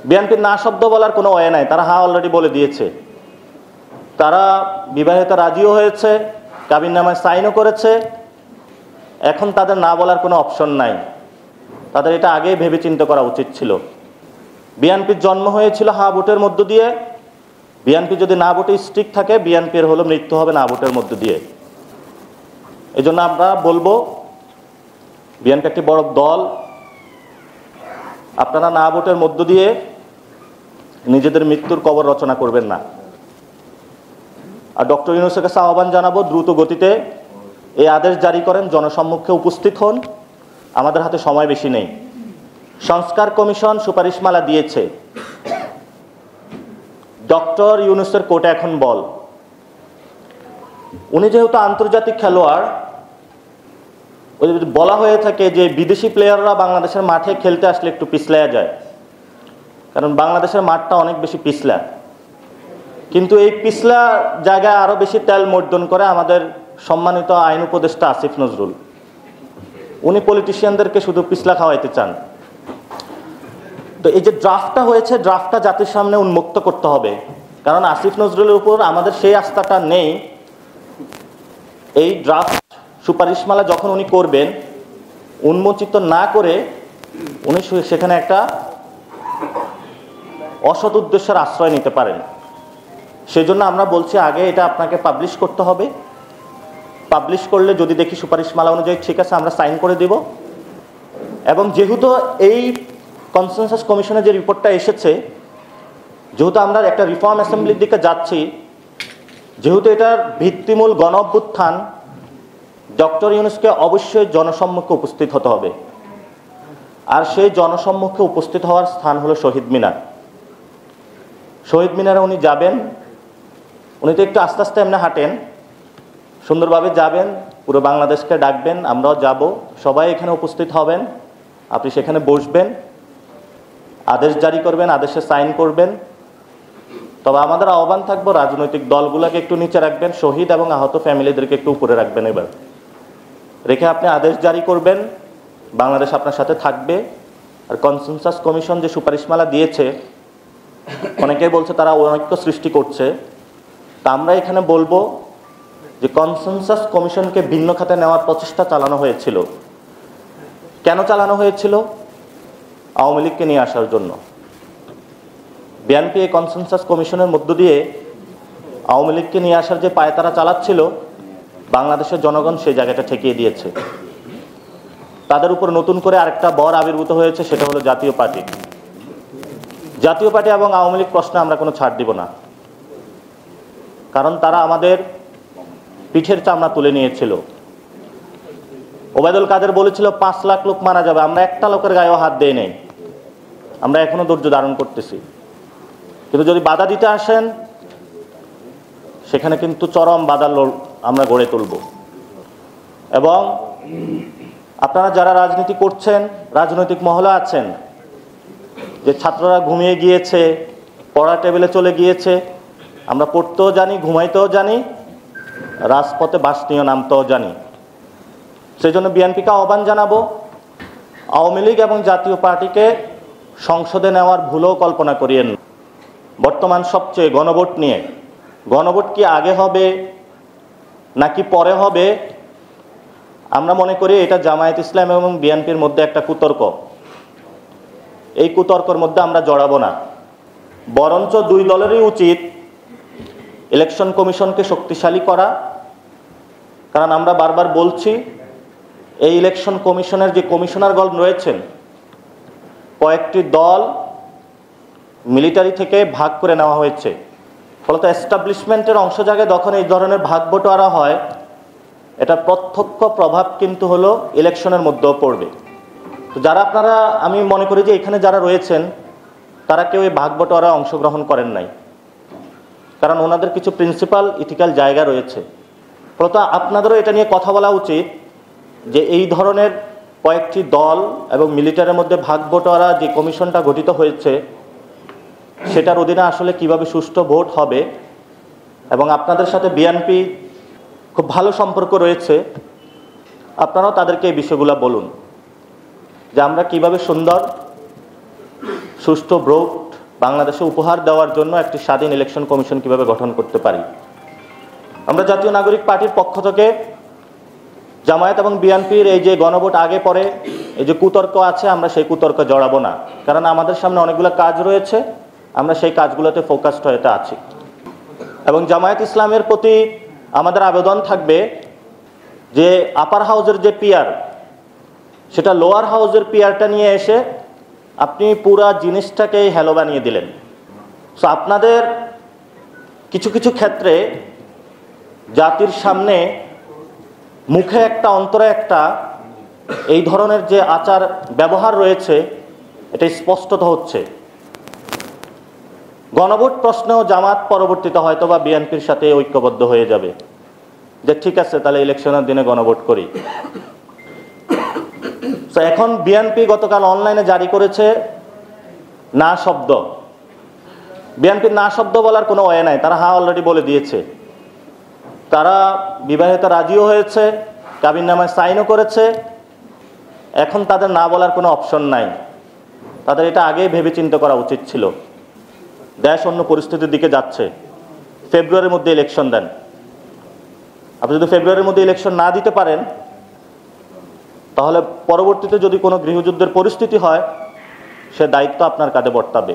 বিএনপির না শব্দ বলার কোনো ওয়ে নাই, তারা হ্যাঁ অলরেডি বলে দিয়েছে। তারা বিবাহিত রাজিও হয়েছে, কাবিননামায় সাইনও করেছে। এখন তাদের না বলার কোনো অপশন নাই, তাদের এটা আগেই ভেবে চিন্তা করা উচিত ছিল। বিএনপির জন্ম হয়েছিল হ্যাঁ ভোটের মধ্য দিয়ে। বিএনপি যদি না ভোটে স্টিক থাকে, বিএনপির হলো মৃত্যু হবে না ভোটের মধ্য দিয়ে। এই জন্য আমরা বলবো, বিএনপি একটি বড় দল, আপনারা না ভোটের মধ্য দিয়ে নিজেদের মৃত্যুর কবর রচনা করবেন না। আর ডক্টর ইউনূসের কাছে আহ্বান জানাবো, দ্রুত গতিতে এই আদেশ জারি করেন, জনসম্মুখে উপস্থিত হন। আমাদের হাতে সময় বেশি নেই। সংস্কার কমিশন সুপারিশমালা দিয়েছে, ডক্টর ইউনূসের কোর্টে এখন বল। উনি যেহেতু আন্তর্জাতিক খেলোয়াড়, ওই বলা হয়ে থাকে যে বিদেশি প্লেয়াররা বাংলাদেশের মাঠে খেলতে আসলে একটু পিছলায়া যায়, কারণ বাংলাদেশের মাঠটা অনেক বেশি পিছলা। কিন্তু এই পিছলা জায়গায় আরো বেশি তেল মর্দন করে আমাদের সম্মানিত আইন উপদেষ্টা আসিফ নজরুল। উনি পলিটিশিয়ানদেরকে শুধু পিছলা খাওয়াইতে চান। তো এই যে ড্রাফটটা হয়েছে, ড্রাফটটা জাতির সামনে উন্মুক্ত করতে হবে, কারণ আসিফ নজরুলের উপর আমাদের সেই আস্থাটা নেই। এই ড্রাফট সুপারিশমালা যখন উনি করবেন, উন্মোচিত না করে উনি সেখানে একটা অসৎ উদ্দেশ্যের আশ্রয় নিতে পারেন। সেই জন্য আমরা বলছি, আগে এটা আপনাকে পাবলিশ করতে হবে। পাবলিশ করলে যদি দেখি সুপারিশমালা অনুযায়ী ঠিক আছে, আমরা সাইন করে দিব। এবং যেহেতু এই কনসেনসাস কমিশনের যে রিপোর্টটা এসেছে, যেহেতু আমরা একটা রিফর্ম অ্যাসেম্বলির দিকে যাচ্ছি, যেহেতু এটার ভিত্তিমূল গণ অভ্যুত্থান, ডক্টর ইউনূসকে অবশ্যই জনসম্মুখে উপস্থিত হতে হবে। আর সেই জনসম্মুখে উপস্থিত হওয়ার স্থান হলো শহীদ মিনার। শহীদ মিনারে উনি যাবেন। উনি তো একটু আস্তে আস্তে এমনি হাঁটেন, সুন্দরভাবে যাবেন, পুরো বাংলাদেশকে ডাকবেন, আমরাও যাব, সবাই এখানে উপস্থিত হবেন। আপনি সেখানে বসবেন, আদেশ জারি করবেন, আদেশে সাইন করবেন। তবে আমাদের আহ্বান থাকবো, রাজনৈতিক দলগুলোকে একটু নিচে রাখবেন, শহীদ এবং আহত ফ্যামিলিদেরকে একটু উপরে রাখবেন। এবার রেখে আপনি আদেশ জারি করবেন, বাংলাদেশ আপনার সাথে থাকবে। আর কনসেনসাস কমিশন যে সুপারিশমালা দিয়েছে, অনেকেই বলছে তারা ঐক্য সৃষ্টি করছে। তা আমরা এখানে বলবো যে কনসেনসাস কমিশনকে ভিন্ন খাতে নেওয়ার প্রচেষ্টা চালানো হয়েছিল। কেন চালানো হয়েছিল? আওয়ামী লীগকে নিয়ে আসার জন্য। বিএনপি এই কনসেনসাস কমিশনের মধ্য দিয়ে আওয়ামী লীগকে নিয়ে আসার যে পায়তারা চালাচ্ছিল, বাংলাদেশের জনগণ সেই জায়গাটা ঠেকিয়ে দিয়েছে। তাদের উপর নতুন করে আরেকটা বর আবির্ভূত হয়েছে, সেটা হলো জাতীয় পার্টি। জাতীয় পার্টি এবং আওয়ামী লীগ প্রশ্নে আমরা কোনো ছাড় দিব না, কারণ তারা আমাদের পিঠের চামড়া তুলে নিয়েছিল। ওবায়দুল কাদের বলেছিল 5 লাখ লোক মারা যাবে, আমরা একটা লোকের গায়েও হাত দিয়ে নেই। আমরা এখনো ধৈর্য ধারণ করতেছি, কিন্তু যদি বাধা দিতে আসেন, সেখানে কিন্তু চরম বাধা আমরা গড়ে তুলব। এবং আপনারা যারা রাজনীতি করছেন, রাজনৈতিক মহলে আছেন, যে ছাত্ররা ঘুমিয়ে গিয়েছে, পড়া টেবিলে চলে গিয়েছে, আমরা পড়তেও জানি, ঘুমাইতেও জানি, রাজপথে বাস নিয়ে নামতেও জানি। সেই জন্য বিএনপিকে আহ্বান জানাবো, আওয়ামী লীগ এবং জাতীয় পার্টিকে সংসদে নেওয়ার ভুলও কল্পনা করিয়েন। বর্তমান সবচেয়ে গণভোট নিয়ে, গণভোট কি আগে হবে নাকি পরে হবে? আমরা মনে করি এটা জামায়াত ইসলাম এবং বিএনপির মধ্যে একটা কুতর্ক। এই কুতর্কের মধ্যে আমরা জড়াবো না, বরঞ্চ দুই দলেরই উচিত ইলেকশন কমিশনকে শক্তিশালী করা। কারণ আমরা বারবার বলছি, এই ইলেকশন কমিশনের যে কমিশনারগণ রয়েছেন, কয়েকটি দল মিলিটারি থেকে ভাগ করে নেওয়া হয়েছে। ফলত এস্টাবলিশমেন্টের অংশ জায়গায় যখন এই ধরনের ভাগ বটোয়ারা হয়, এটা প্রত্যক্ষ প্রভাব কিন্তু হলো ইলেকশনের মধ্যেও পড়বে। তো যারা আপনারা, আমি মনে করি যে এখানে যারা রয়েছেন, তারা কেউ এই ভাগ বটোয়ারায় অংশগ্রহণ করেন নাই, কারণ ওনাদের কিছু প্রিন্সিপাল ইথিক্যাল জায়গা রয়েছে। ফলত আপনাদেরও এটা নিয়ে কথা বলা উচিত যে এই ধরনের কয়েকটি দল এবং মিলিটারির মধ্যে ভাগ বটোয়ারা যে কমিশনটা গঠিত হয়েছে, সেটার অধীনে আসলে কিভাবে সুষ্ঠু ভোট হবে। এবং আপনাদের সাথে বিএনপি খুব ভালো সম্পর্ক রয়েছে, আপনারাও তাদেরকে এই বিষয়গুলো বলুন যে আমরা কিভাবে সুন্দর সুষ্ঠু ভোট বাংলাদেশে উপহার দেওয়ার জন্য একটি স্বাধীন ইলেকশন কমিশন কিভাবে গঠন করতে পারি। আমরা জাতীয় নাগরিক পার্টির পক্ষ থেকে জামায়াত এবং বিএনপির এই যে গণভোট আগে পরে এই যে কুতর্ক আছে, আমরা সেই কুতর্কে জড়াবো না, কারণ আমাদের সামনে অনেকগুলো কাজ রয়েছে, আমরা সেই কাজগুলোতে ফোকাসড হয়ে আছি। এবং জামায়াত ইসলামের প্রতি আমাদের আবেদন থাকবে যে আপার হাউজের যে পিয়ার, সেটা লোয়ার হাউজের পিয়ারটা নিয়ে এসে আপনি পুরা জিনিসটাকেই হ্যালো বানিয়ে দিলেন। সো আপনাদের কিছু কিছু ক্ষেত্রে জাতির সামনে মুখে একটা অন্তরে একটা এই ধরনের যে আচার ব্যবহার রয়েছে, এটা স্পষ্টত হচ্ছে। গণভোট প্রশ্নেও জামাত পরবর্তীতে হয়তো বা বিএনপির সাথে ঐক্যবদ্ধ হয়ে যাবে যে ঠিক আছে তাহলে ইলেকশনের দিনে গণভোট করি। তো এখন বিএনপি গতকাল অনলাইনে জারি করেছে না শব্দ। বিএনপির না শব্দ বলার কোনো ওয়ে নাই, তারা হ্যাঁ অলরেডি বলে দিয়েছে। তারা বিবাহিত রাজিও হয়েছে, কাবিননামায় সাইনও করেছে। এখন তাদের না বলার কোনো অপশন নাই। তাদের এটা আগেই ভেবে চিন্তা করা উচিত ছিল। দেশ অন্য পরিস্থিতির দিকে যাচ্ছে, ফেব্রুয়ারির মধ্যে ইলেকশন দেন। আপনি যদি ফেব্রুয়ারির মধ্যে ইলেকশন না দিতে পারেন, তাহলে পরবর্তীতে যদি কোনো গৃহযুদ্ধের পরিস্থিতি হয়, সে দায়িত্ব আপনার কাঁধে বর্তাবে।